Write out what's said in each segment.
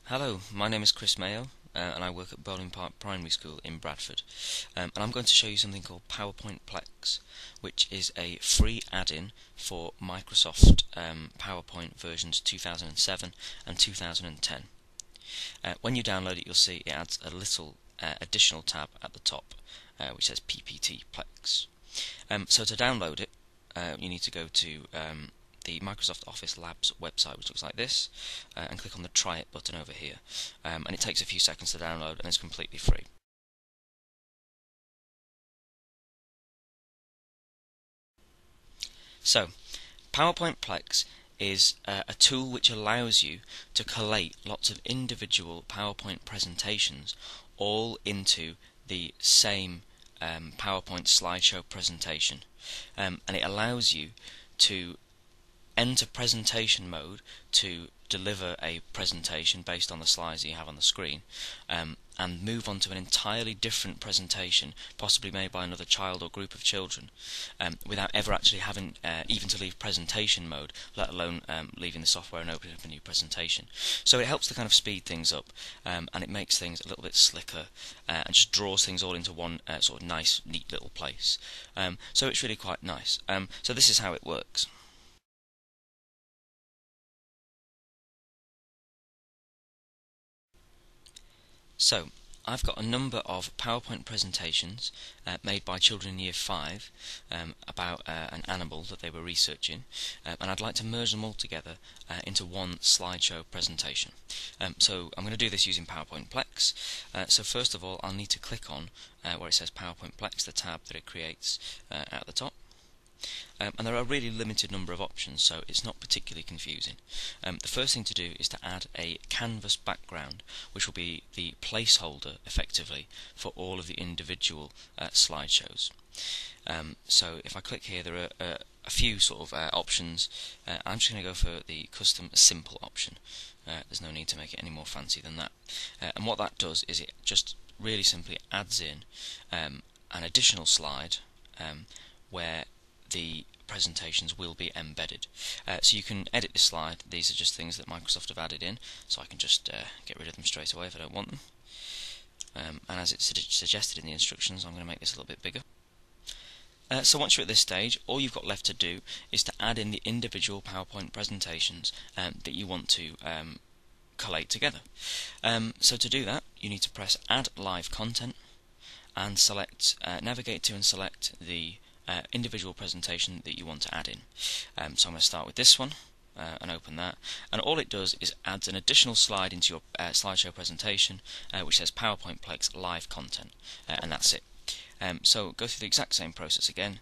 Hello, my name is Chris Mayoh, and I work at Bowling Park Primary School in Bradford. And I'm going to show you something called PowerPoint Plex, which is a free add-in for Microsoft PowerPoint versions 2007 and 2010. When you download it, you'll see it adds a little additional tab at the top, which says PPT Plex. So to download it, you need to go to the Microsoft Office Labs website, which looks like this, and click on the Try It button over here. And it takes a few seconds to download, and it's completely free. So, PowerPoint Plex is a tool which allows you to collate lots of individual PowerPoint presentations all into the same PowerPoint slideshow presentation. And it allows you to enter presentation mode to deliver a presentation based on the slides that you have on the screen, and move on to an entirely different presentation, possibly made by another child or group of children, without ever actually having even to leave presentation mode, let alone leaving the software and opening up a new presentation. So it helps to kind of speed things up, and it makes things a little bit slicker, and just draws things all into one sort of nice, neat little place. So it's really quite nice. So this is how it works. So, I've got a number of PowerPoint presentations made by children in Year 5 about an animal that they were researching, and I'd like to merge them all together into one slideshow presentation. So I'm going to do this using PowerPoint Plex. So first of all, I'll need to click on where it says PowerPoint Plex, the tab that it creates at the top. And there are a really limited number of options, so it's not particularly confusing. The first thing to do is to add a canvas background, which will be the placeholder, effectively, for all of the individual slideshows. So if I click here, there are a few sort of options. I'm just going to go for the custom simple option. There's no need to make it any more fancy than that. And what that does is it just really simply adds in an additional slide where the presentations will be embedded. So you can edit the slide. These are just things that Microsoft have added in, so I can just get rid of them straight away if I don't want them. And as it's suggested in the instructions, I'm going to make this a little bit bigger. So once you're at this stage, all you've got left to do is to add in the individual PowerPoint presentations that you want to collate together. So to do that, you need to press Add Live Content and select, navigate to and select the individual presentation that you want to add in. So I'm going to start with this one and open that, and all it does is adds an additional slide into your slideshow presentation which says PowerPoint Plex Live Content, and that's it. So go through the exact same process again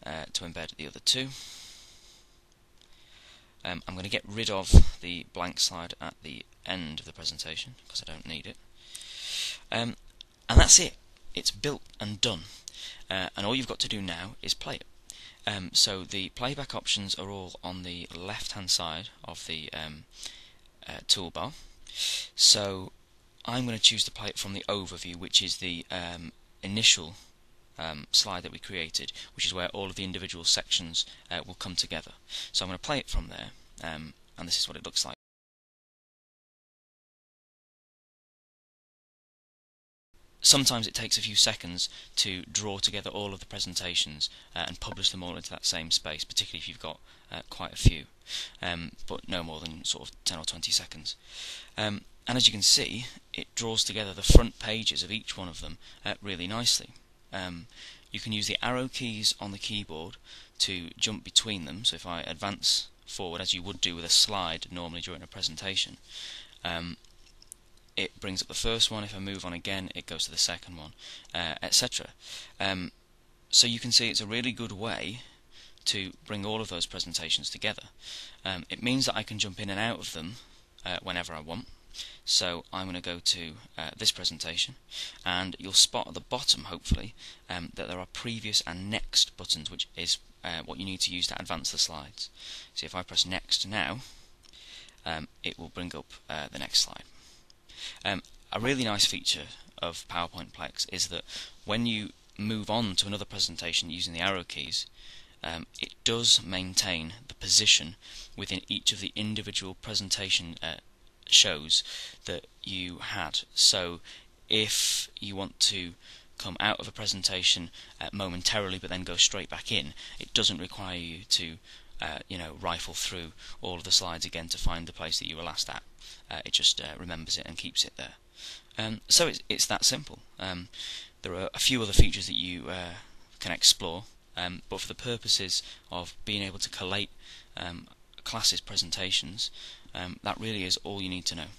to embed the other two. I'm going to get rid of the blank slide at the end of the presentation because I don't need it, and that's it. It's built and done. And all you've got to do now is play it. So the playback options are all on the left hand side of the toolbar. So I'm going to choose to play it from the overview, which is the initial slide that we created, which is where all of the individual sections will come together. So I'm going to play it from there, and this is what it looks like. Sometimes it takes a few seconds to draw together all of the presentations and publish them all into that same space, particularly if you've got quite a few, but no more than sort of 10 or 20 seconds. And as you can see, it draws together the front pages of each one of them really nicely. You can use the arrow keys on the keyboard to jump between them, so if I advance forward, as you would do with a slide normally during a presentation, it brings up the first one. If I move on again, it goes to the second one, etc. So you can see it's a really good way to bring all of those presentations together. It means that I can jump in and out of them whenever I want. So I'm going to go to this presentation, and you'll spot at the bottom, hopefully, that there are previous and next buttons, which is what you need to use to advance the slides. So if I press next now, it will bring up the next slide. A really nice feature of PowerPoint Plex is that when you move on to another presentation using the arrow keys, it does maintain the position within each of the individual presentation shows that you had. So if you want to come out of a presentation momentarily but then go straight back in, it doesn't require you to rifle through all of the slides again to find the place that you were last at. It just remembers it and keeps it there. So it's that simple. There are a few other features that you can explore, but for the purposes of being able to collate classes' presentations, that really is all you need to know.